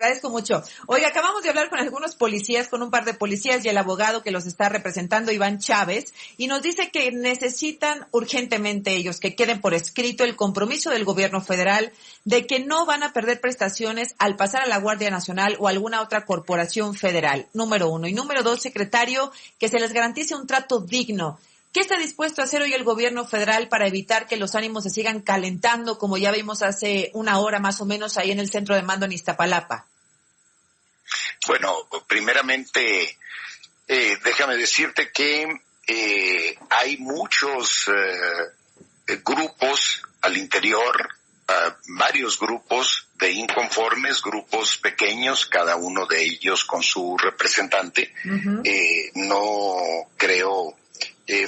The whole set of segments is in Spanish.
Agradezco mucho. Oiga, acabamos de hablar con algunos policías, con un par de policías y el abogado que los está representando, Iván Chávez, y nos dice que necesitan urgentemente ellos que queden por escrito el compromiso del gobierno federal de que no van a perder prestaciones al pasar a la Guardia Nacional o alguna otra corporación federal, número 1. Y número 2, secretario, que se les garantice un trato digno. ¿Qué está dispuesto a hacer hoy el gobierno federal para evitar que los ánimos se sigan calentando, como ya vimos hace una hora más o menos ahí en el centro de mando en Iztapalapa? Bueno, primeramente, déjame decirte que hay muchos grupos al interior, varios grupos de inconformes, grupos pequeños, cada uno de ellos con su representante. Uh-huh. No creo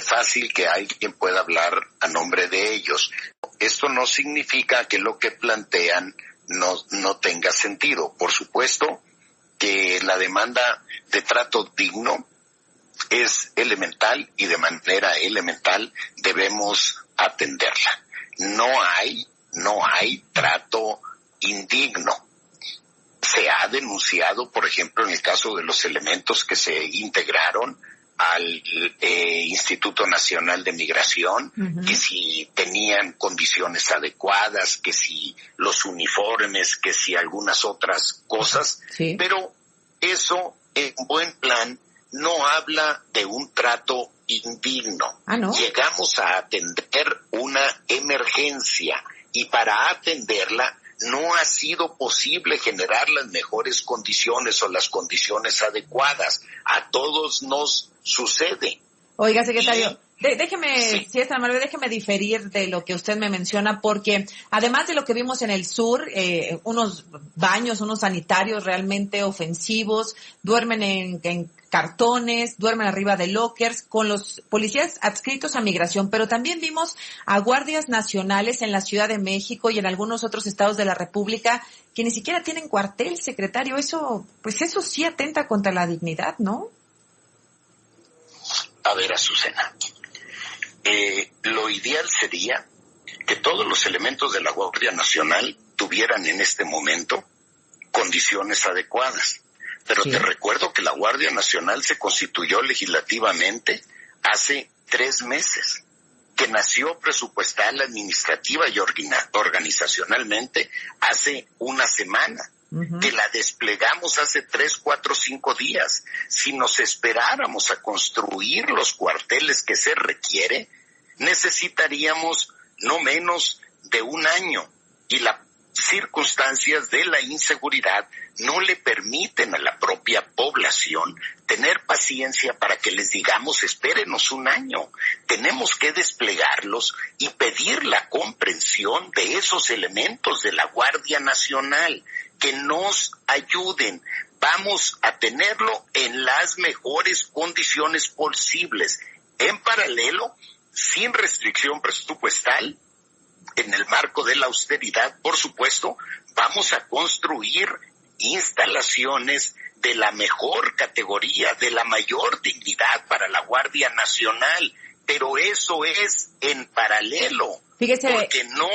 fácil que alguien pueda hablar a nombre de ellos. Esto no significa que lo que plantean no tenga sentido. Por supuesto que la demanda de trato digno es elemental y de manera elemental debemos atenderla. No hay trato indigno. Se ha denunciado, por ejemplo, en el caso de los elementos que se integraron al Instituto Nacional de Migración, uh-huh, que si tenían condiciones adecuadas, que si los uniformes, que si algunas otras cosas, sí, pero eso en buen plan no habla de un trato indigno. ¿No? Llegamos a atender una emergencia y para atenderla no ha sido posible generar las mejores condiciones o las condiciones adecuadas. A todos nos sucede. Oiga, secretario, déjeme, sí, si es tan amable, déjeme diferir de lo que usted me menciona, porque además de lo que vimos en el sur, unos baños, unos sanitarios realmente ofensivos, duermen en cartones, duermen arriba de lockers, con los policías adscritos a migración, pero también vimos a guardias nacionales en la Ciudad de México y en algunos otros estados de la República que ni siquiera tienen cuartel, secretario. Eso sí atenta contra la dignidad, ¿no? A ver, Azucena, lo ideal sería que todos los elementos de la Guardia Nacional tuvieran en este momento condiciones adecuadas. Pero sí, te recuerdo que la Guardia Nacional se constituyó legislativamente hace 3 meses, que nació presupuestal, administrativa y organizacionalmente hace una semana. Uh-huh. Que la desplegamos hace 3, 4, 5 días. Si nos esperáramos a construir los cuarteles que se requiere, necesitaríamos no menos de 1 año. Y las circunstancias de la inseguridad no le permiten a la propia población tener paciencia para que les digamos espérenos 1 año. Tenemos que desplegarlos y pedir la comprensión de esos elementos de la Guardia Nacional, que nos ayuden. Vamos a tenerlo en las mejores condiciones posibles. En paralelo, sin restricción presupuestal, en el marco de la austeridad, por supuesto, vamos a construir instalaciones de la mejor categoría, de la mayor dignidad para la Guardia Nacional. Pero eso es en paralelo. Fíjese, porque no...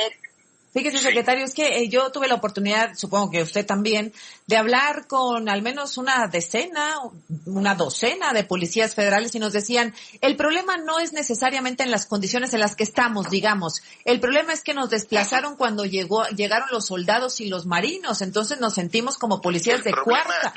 Fíjese, secretario, es que yo tuve la oportunidad, supongo que usted también, de hablar con al menos una docena de policías federales y nos decían, el problema no es necesariamente en las condiciones en las que estamos, digamos. El problema es que nos desplazaron cuando llegaron los soldados y los marinos, entonces nos sentimos como policías de cuarta.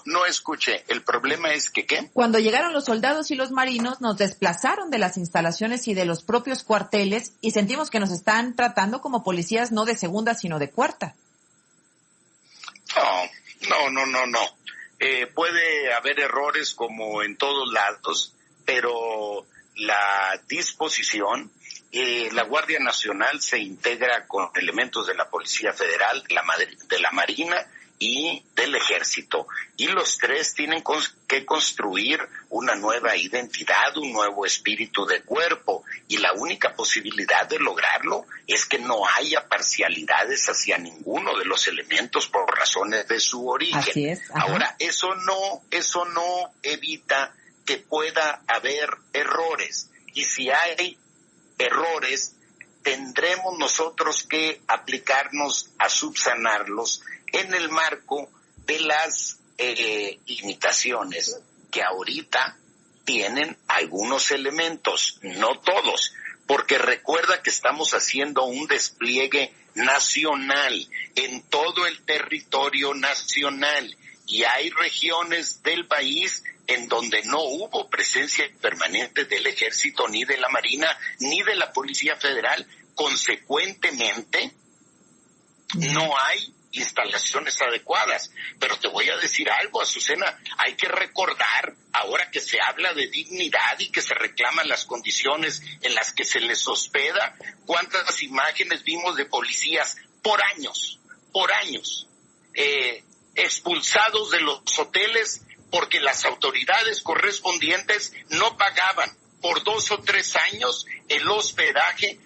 No escuché, ¿el problema es que qué? Cuando llegaron los soldados y los marinos nos desplazaron de las instalaciones y de los propios cuarteles y sentimos que nos están tratando como policías no de segunda, sino de cuarta. No. Puede haber errores como en todos lados, pero la disposición, la Guardia Nacional se integra con elementos de la Policía Federal, de la Marina y del Ejército. Y los tres tienen que construir una nueva identidad, un nuevo espíritu de cuerpo. Y la única posibilidad de lograrlo es que no haya parcialidades hacia ninguno de los elementos por razones de su origen. Así es. Ajá. Ahora, eso no evita que pueda haber errores. Y si hay errores, tendremos nosotros que aplicarnos a subsanarlos en el marco de las limitaciones que ahorita tienen algunos elementos, no todos, porque recuerda que estamos haciendo un despliegue nacional en todo el territorio nacional y hay regiones del país en donde no hubo presencia permanente del Ejército, ni de la Marina, ni de la Policía Federal. Consecuentemente, no hay instalaciones adecuadas. Pero te voy a decir algo, Azucena, hay que recordar, ahora que se habla de dignidad y que se reclaman las condiciones en las que se les hospeda, cuántas imágenes vimos de policías por años, expulsados de los hoteles porque las autoridades correspondientes no pagaban por 2 o 3 años el hospedaje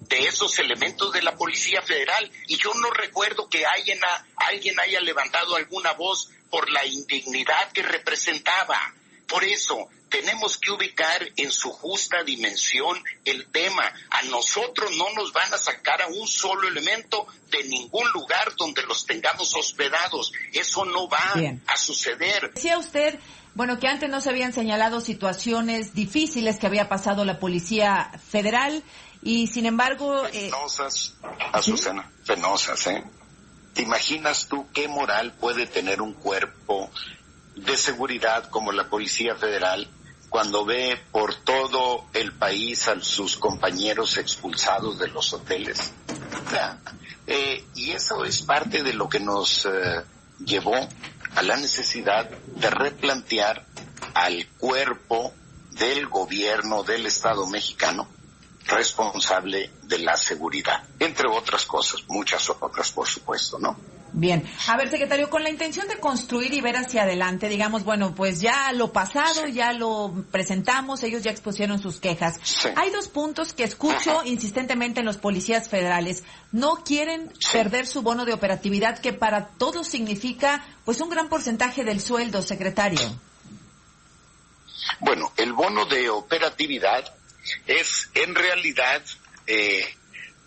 de esos elementos de la Policía Federal, y yo no recuerdo que alguien haya levantado alguna voz por la indignidad que representaba. Por eso tenemos que ubicar en su justa dimensión el tema. A nosotros no nos van a sacar a un solo elemento de ningún lugar donde los tengamos hospedados. Eso no va a suceder. Decía usted, bueno, que antes no se habían señalado situaciones difíciles que había pasado la Policía Federal y sin embargo... Penosas, Azucena, ¿sí? Penosas, ¿eh? ¿Te imaginas tú qué moral puede tener un cuerpo de seguridad como la Policía Federal cuando ve por todo el país a sus compañeros expulsados de los hoteles? Y eso es parte de lo que nos llevó a la necesidad de replantear al cuerpo del gobierno del Estado mexicano responsable de la seguridad, entre otras cosas, muchas otras, por supuesto, ¿no? Bien. A ver, secretario, con la intención de construir y ver hacia adelante, digamos, bueno, pues ya lo pasado, sí, ya lo presentamos, ellos ya expusieron sus quejas. Sí. Hay 2 puntos que escucho insistentemente en los policías federales. No quieren perder su bono de operatividad, que para todos significa, pues, un gran porcentaje del sueldo, secretario. Bueno, el bono de operatividad es en realidad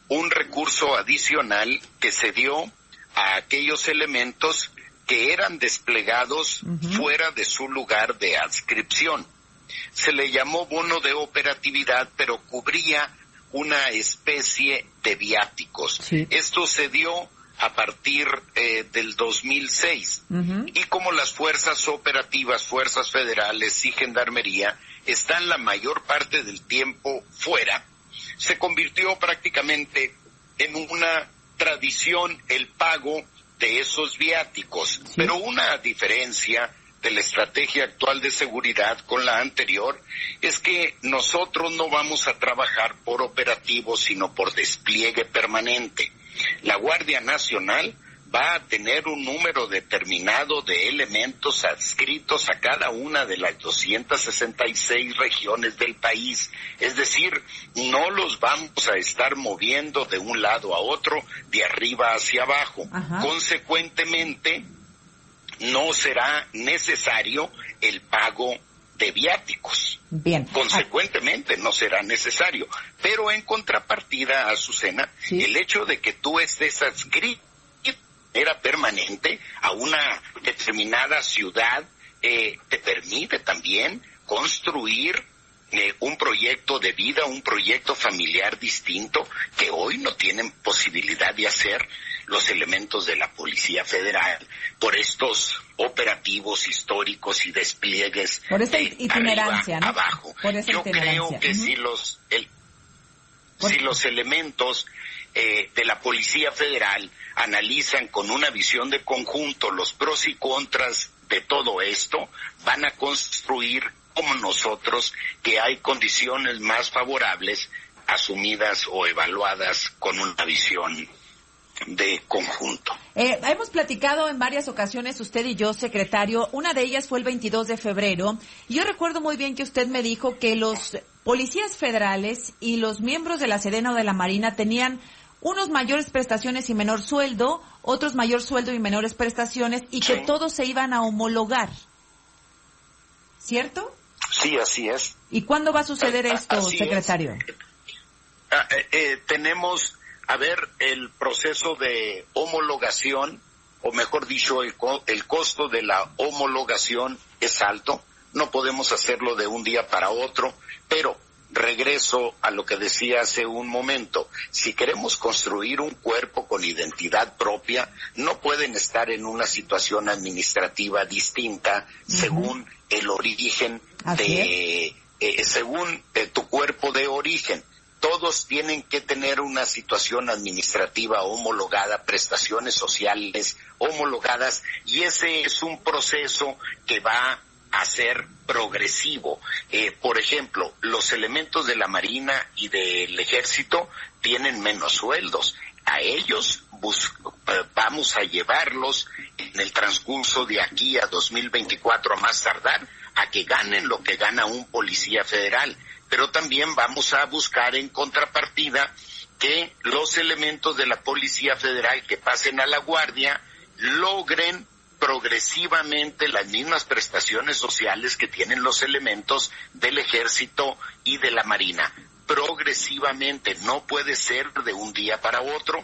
un recurso adicional que se dio a aquellos elementos que eran desplegados fuera de su lugar de adscripción. Se le llamó bono de operatividad, pero cubría una especie de viáticos. Sí. Esto se dio a partir del 2006. Y como las fuerzas operativas, fuerzas federales y gendarmería están la mayor parte del tiempo fuera, se convirtió prácticamente en una tradición el pago de esos viáticos. Sí. Pero una diferencia de la estrategia actual de seguridad con la anterior es que nosotros no vamos a trabajar por operativos, sino por despliegue permanente. La Guardia Nacional va a tener un número determinado de elementos adscritos a cada una de las 266 regiones del país. Es decir, no los vamos a estar moviendo de un lado a otro, de arriba hacia abajo. Ajá. Consecuentemente, no será necesario el pago de viáticos. Bien. Consecuentemente, no será necesario. Pero en contrapartida, Azucena, ¿sí?, el hecho de que tú estés adscrito era permanente a una determinada ciudad, te permite también construir un proyecto de vida, un proyecto familiar distinto que hoy no tienen posibilidad de hacer los elementos de la Policía Federal por estos operativos históricos y despliegues por esa itinerancia, arriba, ¿no? Abajo. Por esa Yo creo que si los elementos de la Policía Federal analizan con una visión de conjunto los pros y contras de todo esto, van a construir, como nosotros, que hay condiciones más favorables asumidas o evaluadas con una visión de conjunto. Hemos platicado en varias ocasiones usted y yo, secretario, una de ellas fue el 22 de febrero, y yo recuerdo muy bien que usted me dijo que los policías federales y los miembros de la Sedena o de la Marina tenían unos mayores prestaciones y menor sueldo, otros mayor sueldo y menores prestaciones, y que todos se iban a homologar. ¿Cierto? Sí, así es. ¿Y cuándo va a suceder esto, secretario? Tenemos, el proceso de homologación o mejor dicho, el costo de la homologación es alto. No podemos hacerlo de un día para otro, pero regreso a lo que decía hace un momento. Si queremos construir un cuerpo con identidad propia, no pueden estar en una situación administrativa distinta según el origen según tu cuerpo de origen. Todos tienen que tener una situación administrativa homologada, prestaciones sociales homologadas, y ese es un proceso que va a ser progresivo. Por ejemplo, los elementos de la Marina y del Ejército tienen menos sueldos. A ellos vamos a llevarlos en el transcurso de aquí a 2024 a más tardar, a que ganen lo que gana un policía federal. Pero también vamos a buscar en contrapartida que los elementos de la Policía Federal que pasen a la Guardia logren progresivamente las mismas prestaciones sociales que tienen los elementos del Ejército y de la Marina. Progresivamente, no puede ser de un día para otro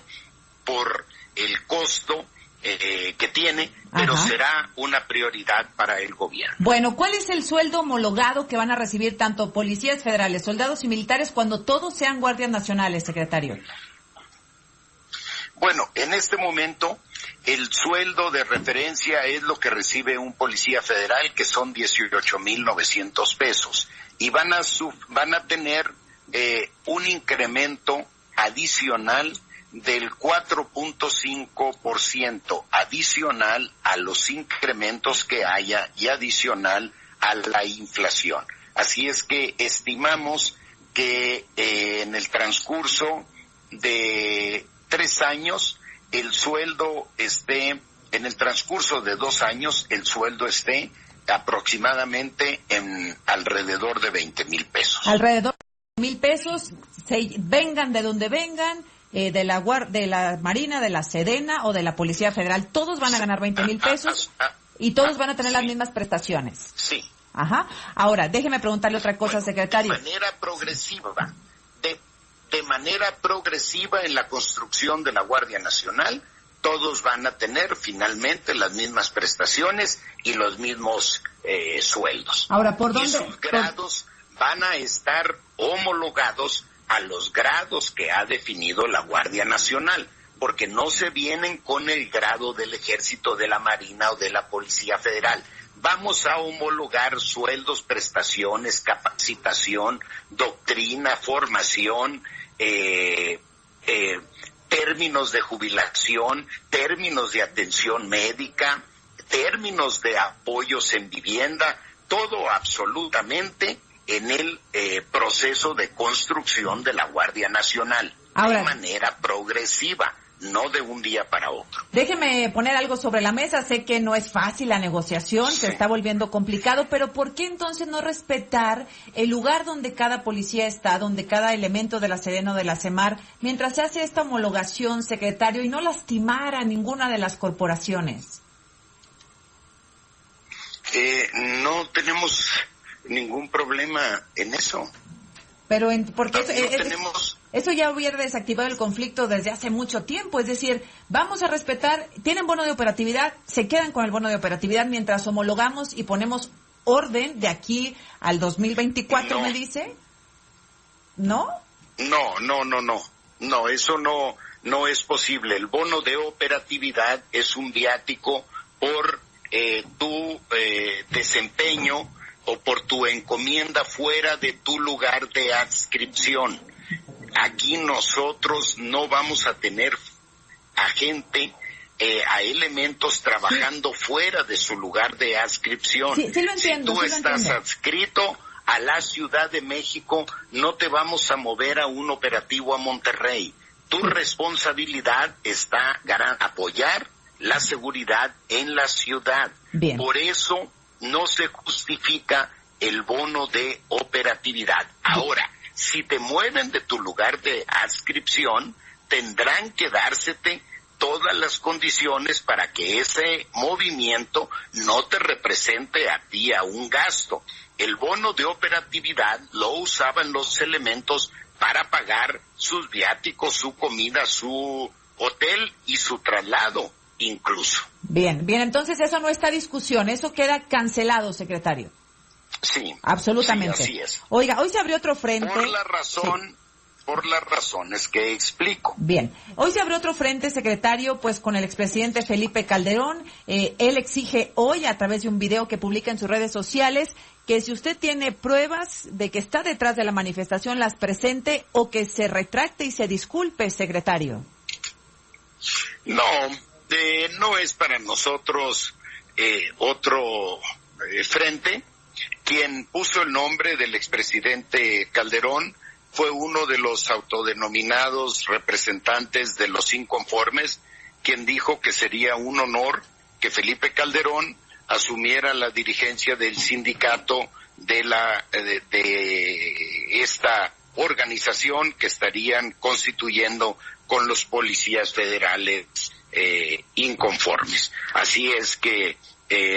por el costo que tiene, pero será una prioridad para el gobierno. Bueno, ¿cuál es el sueldo homologado que van a recibir tanto policías federales, soldados y militares cuando todos sean guardias nacionales, secretario? Bueno, en este momento el sueldo de referencia es lo que recibe un policía federal, que son 18,900 pesos, y van a tener un incremento adicional del 4.5% adicional a los incrementos que haya y adicional a la inflación. Así es que estimamos que en el transcurso de 3 años el sueldo esté, en el transcurso de 2 años el sueldo esté aproximadamente en alrededor de 20,000 pesos. Alrededor de 20,000 pesos, vengan de donde vengan, de la Marina, de la Sedena o de la Policía Federal, todos van a ganar 20,000 pesos y todos van a tener las mismas prestaciones. Sí. Ajá. Ahora, déjeme preguntarle otra cosa, secretario. De manera progresiva en la construcción de la Guardia Nacional, todos van a tener finalmente las mismas prestaciones y los mismos sueldos. Ahora, ¿por dónde? Y sus grados van a estar homologados a los grados que ha definido la Guardia Nacional, porque no se vienen con el grado del Ejército, de la Marina o de la Policía Federal. Vamos a homologar sueldos, prestaciones, capacitación, doctrina, formación, términos de jubilación, términos de atención médica, términos de apoyos en vivienda, todo absolutamente en el proceso de construcción de la Guardia Nacional. Ahora, de manera progresiva, no de un día para otro. Déjeme poner algo sobre la mesa. Sé que no es fácil la negociación, se está volviendo complicado, pero ¿por qué entonces no respetar el lugar donde cada policía está, donde cada elemento de la Sedena o de la Semar, mientras se hace esta homologación, secretario, y no lastimar a ninguna de las corporaciones? No tenemos ningún problema en eso. Pero porque eso ya hubiera desactivado el conflicto desde hace mucho tiempo. Es decir, vamos a respetar, tienen bono de operatividad, se quedan con el bono de operatividad mientras homologamos y ponemos orden de aquí al 2024, ¿me dice? ¿No? No, eso no es posible. El bono de operatividad es un viático por tu desempeño o por tu encomienda fuera de tu lugar de adscripción. Aquí nosotros no vamos a tener a gente, a elementos trabajando fuera de su lugar de adscripción. Sí, lo entiendo, si tú estás adscrito a la Ciudad de México, no te vamos a mover a un operativo a Monterrey. Tu responsabilidad está apoyar la seguridad en la ciudad. Bien. Por eso no se justifica el bono de operatividad. Ahora, si te mueven de tu lugar de adscripción, tendrán que dársete todas las condiciones para que ese movimiento no te represente a ti a un gasto. El bono de operatividad lo usaban los elementos para pagar sus viáticos, su comida, su hotel y su traslado. incluso. Bien, entonces eso no está a discusión, eso queda cancelado, secretario. Sí. Absolutamente. Sí, así es. Oiga, hoy se abrió otro frente. Por las razones que explico. Bien, hoy se abrió otro frente, secretario, pues con el expresidente Felipe Calderón. Él exige hoy, a través de un video que publica en sus redes sociales, que si usted tiene pruebas de que está detrás de la manifestación, las presente o que se retracte y se disculpe, secretario. No, no es para nosotros otro frente. Quien puso el nombre del expresidente Calderón fue uno de los autodenominados representantes de los inconformes, quien dijo que sería un honor que Felipe Calderón asumiera la dirigencia del sindicato de esta organización que estarían constituyendo con los policías federales inconformes. Así es que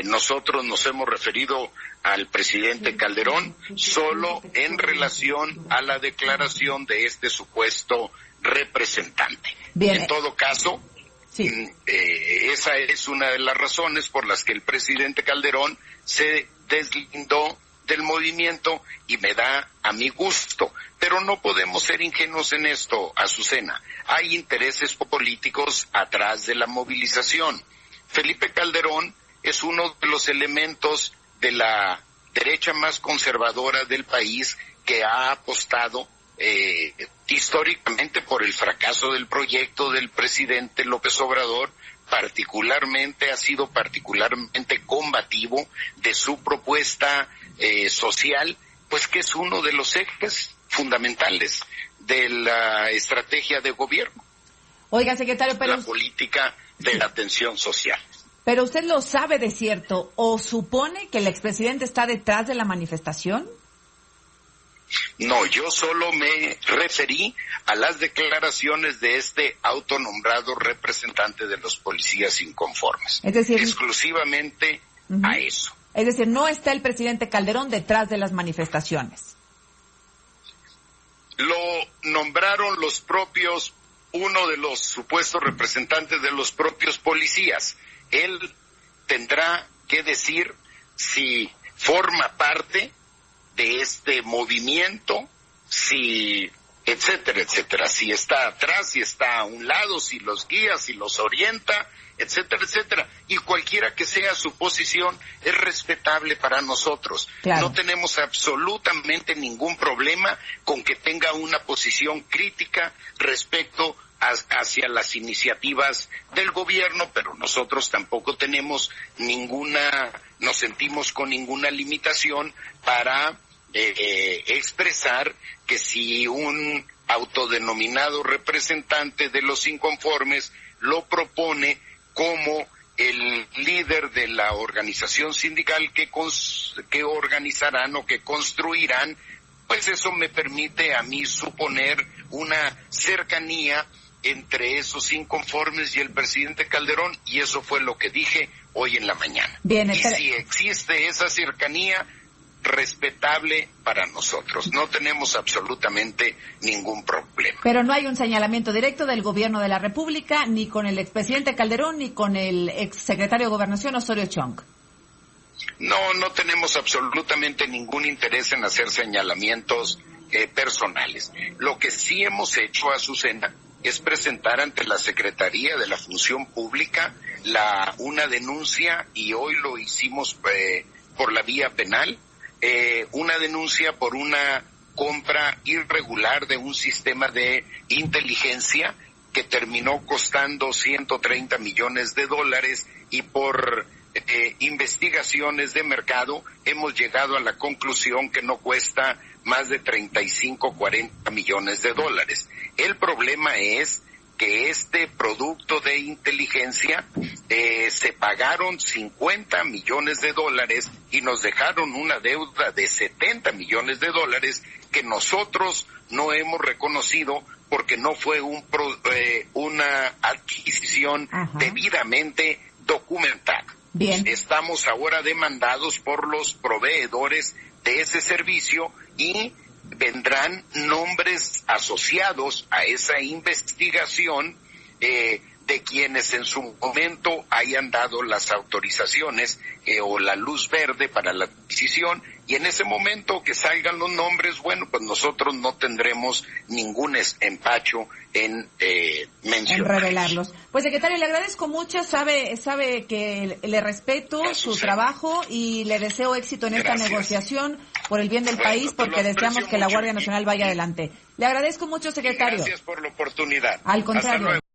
nosotros nos hemos referido al presidente Calderón solo en relación a la declaración de este supuesto representante. Bien. En todo caso, sí. Esa es una de las razones por las que el presidente Calderón se deslindó del movimiento y me da a mi gusto. Pero no podemos ser ingenuos en esto, Azucena. Hay intereses políticos atrás de la movilización. Felipe Calderón es uno de los elementos de la derecha más conservadora del país que ha apostado históricamente por el fracaso del proyecto del presidente López Obrador. Ha sido particularmente combativo de su propuesta social, pues que es uno de los ejes fundamentales de la estrategia de gobierno. Oiga, secretario, pero... La política de la atención social. ¿Pero usted lo sabe de cierto o supone que el expresidente está detrás de la manifestación? No, yo solo me referí a las declaraciones de este autonombrado representante de los policías inconformes. Es decir, exclusivamente a eso. Es decir, no está el presidente Calderón detrás de las manifestaciones. Lo nombraron uno de los supuestos representantes de los propios policías. Él tendrá que decir si forma parte de este movimiento, si etcétera, etcétera, si está atrás, si está a un lado, si los guía, si los orienta, etcétera, etcétera. Y cualquiera que sea su posición es respetable para nosotros. Claro. No tenemos absolutamente ningún problema con que tenga una posición crítica respecto hacia las iniciativas del gobierno, pero nosotros tampoco nos sentimos con ninguna limitación para expresar que si un autodenominado representante de los inconformes lo propone como el líder de la organización sindical que organizarán o que construirán, pues eso me permite a mí suponer una cercanía entre esos inconformes y el presidente Calderón, y eso fue lo que dije hoy en la mañana. Bien, y si existe esa cercanía, respetable para nosotros. No tenemos absolutamente ningún problema. Pero no hay un señalamiento directo del gobierno de la República, ni con el expresidente Calderón, ni con el exsecretario de Gobernación, Osorio Chong. No tenemos absolutamente ningún interés en hacer señalamientos personales. Lo que sí hemos hecho, Azucena, es presentar ante la Secretaría de la Función Pública una denuncia, y hoy lo hicimos por la vía penal, una denuncia por una compra irregular de un sistema de inteligencia que terminó costando $130 millones y por investigaciones de mercado hemos llegado a la conclusión que no cuesta más de 35-40 millones de dólares. El problema es que este producto de inteligencia se pagaron $50 millones y nos dejaron una deuda de $70 millones que nosotros no hemos reconocido porque no fue una adquisición debidamente documentada. Bien. Estamos ahora demandados por los proveedores de ese servicio y vendrán nombres asociados a esa investigación de quienes en su momento hayan dado las autorizaciones o la luz verde para la adquisición, y en ese momento que salgan los nombres, bueno, pues nosotros no tendremos ningún empacho en mencionarlos. En revelarlos. Pues, secretario, le agradezco mucho, sabe que le respeto su trabajo y le deseo éxito en esta negociación por el bien del país, porque deseamos que la Guardia Nacional vaya adelante. Le agradezco mucho, secretario. Gracias por la oportunidad. Al contrario.